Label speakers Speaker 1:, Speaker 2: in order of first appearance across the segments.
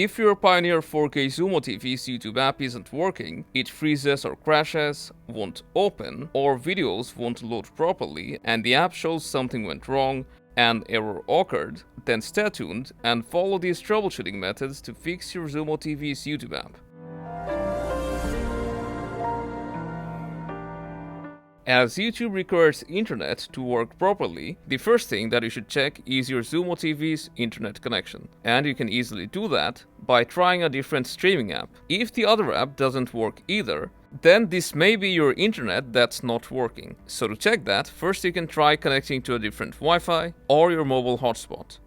Speaker 1: If your Pioneer 4K Xumo TV's YouTube app isn't working, it freezes or crashes, won't open, or videos won't load properly, and the app shows something went wrong, an error occurred, then stay tuned and follow these troubleshooting methods to fix your Xumo TV's YouTube app. As YouTube requires internet to work properly, the first thing that you should check is your Xumo TV's internet connection. And you can easily do that by trying a different streaming app. If the other app doesn't work either, then this may be your internet that's not working. So to check that, first you can try connecting to a different Wi-Fi or your mobile hotspot.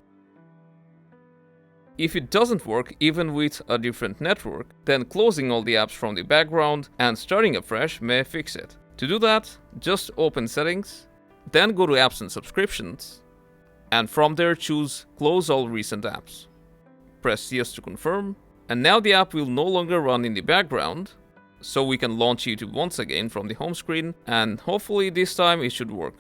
Speaker 1: If it doesn't work even with a different network, then closing all the apps from the background and starting afresh may fix it. To do that, just open Settings, then go to Apps and Subscriptions, and from there choose Close all recent apps. Press Yes to confirm, and now the app will no longer run in the background, so we can launch YouTube once again from the home screen, and hopefully this time it should work.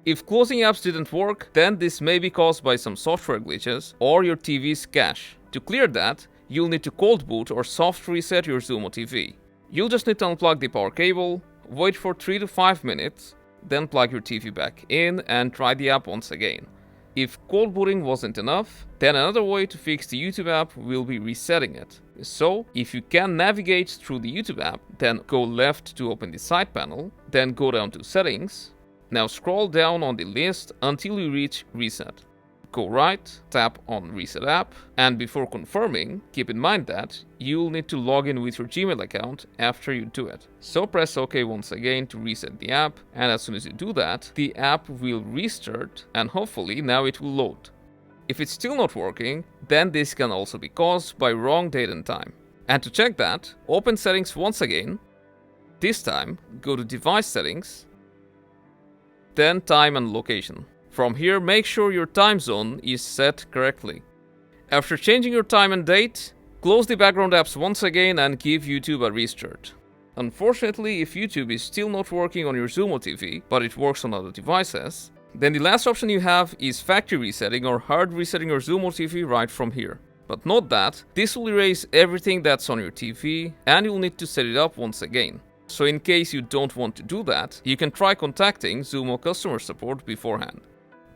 Speaker 1: If closing apps didn't work, then this may be caused by some software glitches or your TV's cache. To clear that, you'll need to cold boot or soft reset your Xumo TV. You'll just need to unplug the power cable, wait for 3 to 5 minutes, then plug your TV back in and try the app once again. If cold booting wasn't enough, then another way to fix the YouTube app will be resetting it. So, if you can navigate through the YouTube app, then go left to open the side panel, then go down to Settings. Now scroll down on the list until you reach Reset. Go right, tap on Reset App, and before confirming, keep in mind that you'll need to log in with your Gmail account after you do it. So press OK once again to reset the app, and as soon as you do that, the app will restart and hopefully now it will load. If it's still not working, then this can also be caused by wrong date and time. And to check that, open Settings once again. This time, go to Device Settings, then Time and Location. From here, make sure your time zone is set correctly. After changing your time and date, close the background apps once again and give YouTube a restart. Unfortunately, if YouTube is still not working on your Xumo TV, but it works on other devices, then the last option you have is factory resetting or hard resetting your Xumo TV right from here. But note that this will erase everything that's on your TV and you'll need to set it up once again. So in case you don't want to do that, you can try contacting Xumo customer support beforehand.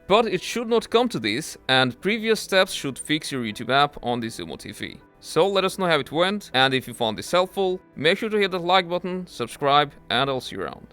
Speaker 1: But it should not come to this, and previous steps should fix your YouTube app on the Xumo TV. So let us know how it went, and if you found this helpful, make sure to hit that like button, subscribe, and I'll see you around.